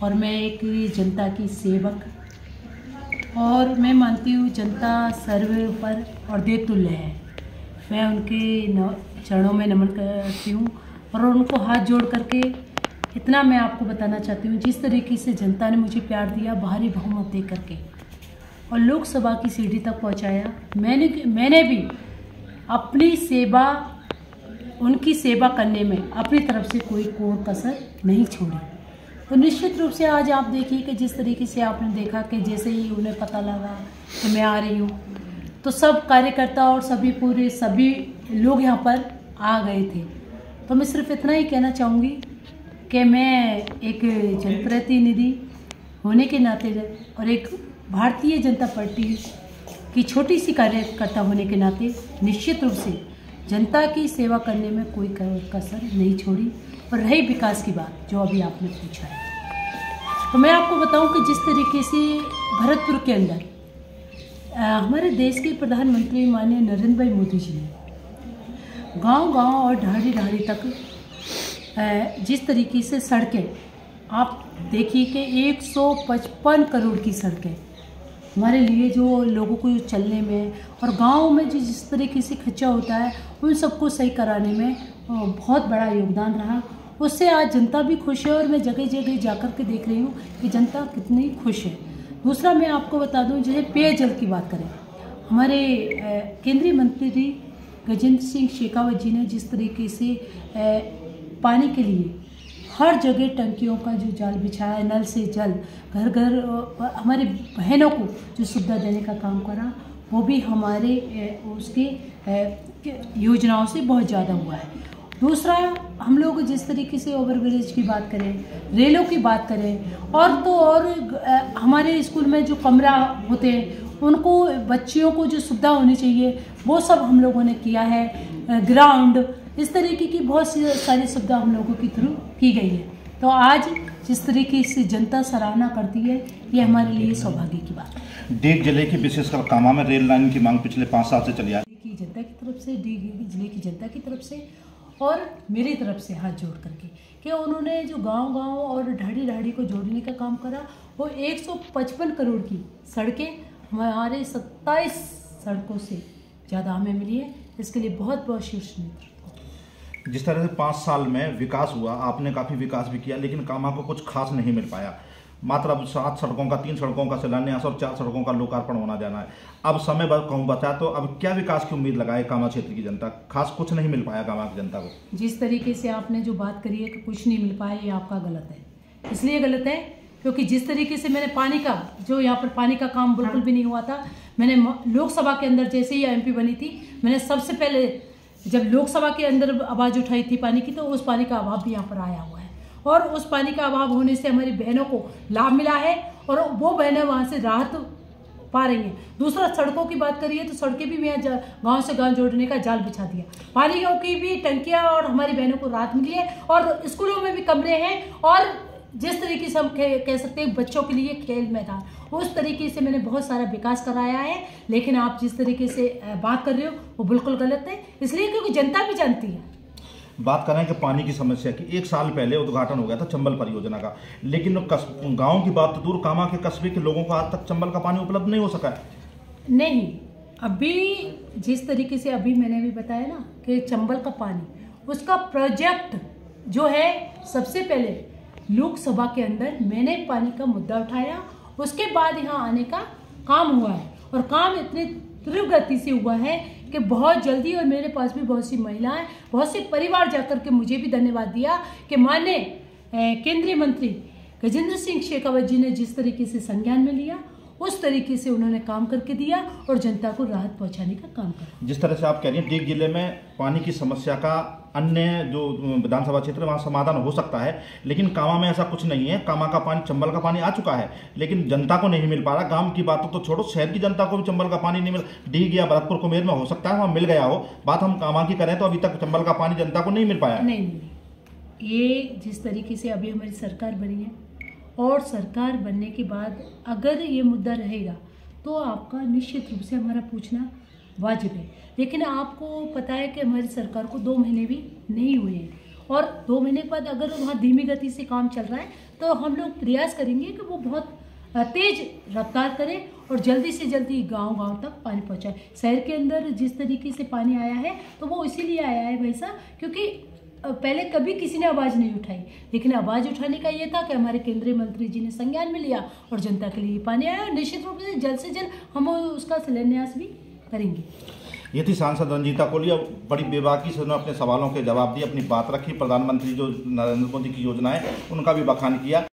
और मैं एक जनता की सेवक, और मैं मानती हूँ जनता सर्वोपरि और देवतुल्य है। मैं उनके चरणों में नमन करती हूँ और उनको हाथ जोड़ करके इतना मैं आपको बताना चाहती हूँ, जिस तरीके से जनता ने मुझे प्यार दिया भारी बहुमत दे करके और लोकसभा की सीढ़ी तक पहुँचाया, मैंने भी अपनी सेवा, उनकी सेवा करने में अपनी तरफ से कोई कोर कसर नहीं छोड़ी। तो निश्चित रूप से आज आप देखिए कि जिस तरीके से आपने देखा कि जैसे ही उन्हें पता लगा कि मैं आ रही हूँ तो सब कार्यकर्ता और सभी लोग यहाँ पर आ गए थे। तो मैं सिर्फ इतना ही कहना चाहूँगी कि मैं एक जनप्रतिनिधि होने के नाते और एक भारतीय जनता पार्टी की छोटी सी कार्यकर्ता होने के नाते निश्चित रूप से जनता की सेवा करने में कोई कसर नहीं छोड़ी। और रही विकास की बात जो अभी आपने पूछा है, तो मैं आपको बताऊं कि जिस तरीके से भरतपुर के अंदर हमारे देश के प्रधानमंत्री माननीय नरेंद्र भाई मोदी जी ने गांव-गांव और ढाड़ी-ढाड़ी तक जिस तरीके से सड़कें, आप देखिए कि 155 करोड़ की सड़कें हमारे लिए, जो लोगों को चलने में और गाँव में जो जिस तरीके से खर्चा होता है उन सबको सही कराने में बहुत बड़ा योगदान रहा। उससे आज जनता भी खुश है और मैं जगह जगह जाकर के देख रही हूँ कि जनता कितनी खुश है। दूसरा मैं आपको बता दूँ, जैसे पेयजल की बात करें, हमारे केंद्रीय मंत्री गजेंद्र सिंह शेखावत जी ने जिस तरीके से पानी के लिए हर जगह टंकियों का जो जाल बिछाया, नल से जल घर घर हमारे बहनों को जो सुविधा देने का काम करा, वो भी हमारे उसके योजनाओं से बहुत ज़्यादा हुआ है। दूसरा, हम लोग जिस तरीके से ओवरब्रिज की बात करें, रेलों की बात करें, और तो और हमारे स्कूल में जो कमरा होते हैं उनको बच्चियों को जो सुविधा होनी चाहिए वो सब हम लोगों ने किया है। ग्राउंड, इस तरीके की बहुत सी सारी सुविधा हम लोगों के थ्रू की गई है। तो आज जिस तरीके से जनता सराहना करती है, ये हमारे लिए सौभाग्य की बात है। डीग जिले की विशेषकर कामा में रेल लाइन की मांग पिछले 5 साल से चली आ रही है। जनता की तरफ से, डीग जिले की जनता की तरफ से और मेरी तरफ से हाथ जोड़ करके कि उन्होंने जो गांव-गांव और ढाड़ी-ढाड़ी को जोड़ने का काम करा, वो 155 करोड़ की सड़कें हमारे 27 सड़कों से ज़्यादा हमें मिली है। इसके लिए बहुत बहुत शीर्ष नेतृत्व। जिस तरह से 5 साल में विकास हुआ, आपने काफ़ी विकास भी किया, लेकिन कामा को कुछ खास नहीं मिल पाया। मात्र अब 7 सड़कों का, 3 सड़कों का शिलान्यास और 4 सड़कों का लोकार्पण होना जाना है। अब समय कहूँ बचा, तो अब क्या विकास की उम्मीद लगाए कामा क्षेत्र की जनता? खास कुछ नहीं मिल पाया कामा की जनता को। जिस तरीके से आपने जो बात करी है कि कुछ नहीं मिल पाया, ये आपका गलत है। इसलिए गलत है क्योंकि जिस तरीके से मैंने पानी का, जो यहाँ पर पानी का काम बिल्कुल भी नहीं हुआ था, मैंने लोकसभा के अंदर जैसे ही एमपी बनी थी, मैंने सबसे पहले जब लोकसभा के अंदर आवाज़ उठाई थी पानी की, तो उस पानी का अभाव भी यहाँ पर आया हुआ है और उस पानी का अभाव होने से हमारी बहनों को लाभ मिला है और वो बहनें वहाँ से राहत पा रही हैं। दूसरा, सड़कों की बात करिए तो सड़कें भी यहाँ गांव से गांव जोड़ने का जाल बिछा दिया, पानी की भी टंकियाँ और हमारी बहनों को राहत मिली है और स्कूलों में भी कमरे हैं और जिस तरीके से हम कह सकते हैं बच्चों के लिए खेल मैदान, उस तरीके से मैंने बहुत सारा विकास कराया है। लेकिन आप जिस तरीके से बात कर रहे हो वो बिल्कुल गलत है, इसलिए क्योंकि जनता भी जानती है। बात करें कि पानी की समस्या की, 1 साल पहले उद्घाटन हो गया था चंबल परियोजना का, लेकिन गांव की बात तो दूर, कामा के कस्बे के लोगों को आज तक चंबल का पानी उपलब्ध नहीं हो सका है। नहीं, अभी जिस तरीके से अभी मैंने भी बताया ना कि चंबल का पानी, उसका प्रोजेक्ट जो है, सबसे पहले लोकसभा के अंदर मैंने पानी का मुद्दा उठाया, उसके बाद यहाँ आने का काम हुआ है और काम इतनी तीव्र गति से हुआ है कि बहुत जल्दी, और मेरे पास भी बहुत सी महिलाएं, बहुत से परिवार जाकर के मुझे भी धन्यवाद दिया कि माननीय केंद्रीय मंत्री गजेंद्र सिंह शेखावत जी ने जिस तरीके से संज्ञान में लिया, उस तरीके से उन्होंने काम करके दिया और जनता को राहत पहुंचाने का काम करा। जिस तरह से आप कह रही हैं, डीग जिले में पानी की समस्या का अन्य जो विधानसभा क्षेत्र है वहाँ समाधान हो सकता है, लेकिन कामा में ऐसा कुछ नहीं है। कामा का पानी, चंबल का पानी आ चुका है, लेकिन जनता को नहीं मिल पा रहा। गांव की बात तो छोड़ो, शहर की जनता को भी चंबल का पानी नहीं मिल, डीग या भरतपुर कुमेर में हो सकता है वहाँ मिल गया हो। बात हम कामा की करें तो अभी तक चंबल का पानी जनता को नहीं मिल पाया। नहीं, ये जिस तरीके से अभी हमारी सरकार बनी है और सरकार बनने के बाद अगर ये मुद्दा रहेगा तो आपका निश्चित रूप से हमारा पूछना वाजिब है। लेकिन आपको पता है कि हमारी सरकार को 2 महीने भी नहीं हुए हैं और 2 महीने के बाद अगर वहाँ धीमी गति से काम चल रहा है तो हम लोग प्रयास करेंगे कि वो बहुत तेज रफ्तार करें और जल्दी से जल्दी गांव-गांव तक पानी पहुंचाए। शहर के अंदर जिस तरीके से पानी आया है तो वो इसीलिए आया है भाई साहब, क्योंकि पहले कभी किसी ने आवाज़ नहीं उठाई, लेकिन आवाज़ उठाने का ये था कि हमारे केंद्रीय मंत्री जी ने संज्ञान में लिया और जनता के लिए पानी आया। निश्चित रूप से जल्द हम उसका शिलान्यास भी करेंगे। ये थी सांसद रंजीता कोहली। बड़ी बेबाकी से उन्होंने अपने सवालों के जवाब दिए, अपनी बात रखी, प्रधानमंत्री जो नरेंद्र मोदी की योजना है उनका भी बखान किया।